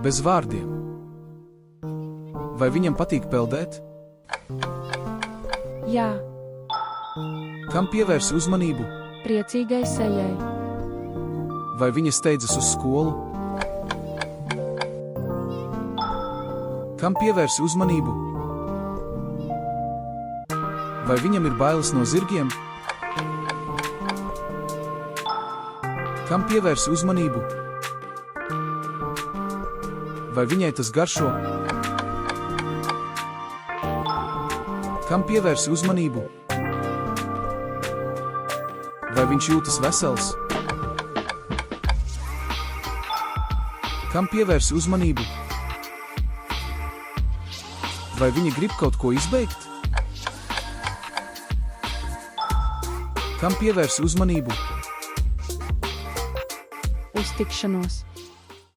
Bez vārdiem. Vai viņam patīk peldēt? Jā, Kam pievērsi uzmanību? priecīgai sejai. Vai viņa steidzas uz skolu? Kam pievērsi uzmanību? Vai viņam ir bailes no zirgiem? Kam pievērsi uzmanību? Vai viņai tas garšo? Kam pievērsi uzmanību? Vai viņš jūtas vesels? Kam pievērsi uzmanību? Vai viņa grib kaut ko izbeigt? Kam pievērsi uzmanību? Uz tikšanos!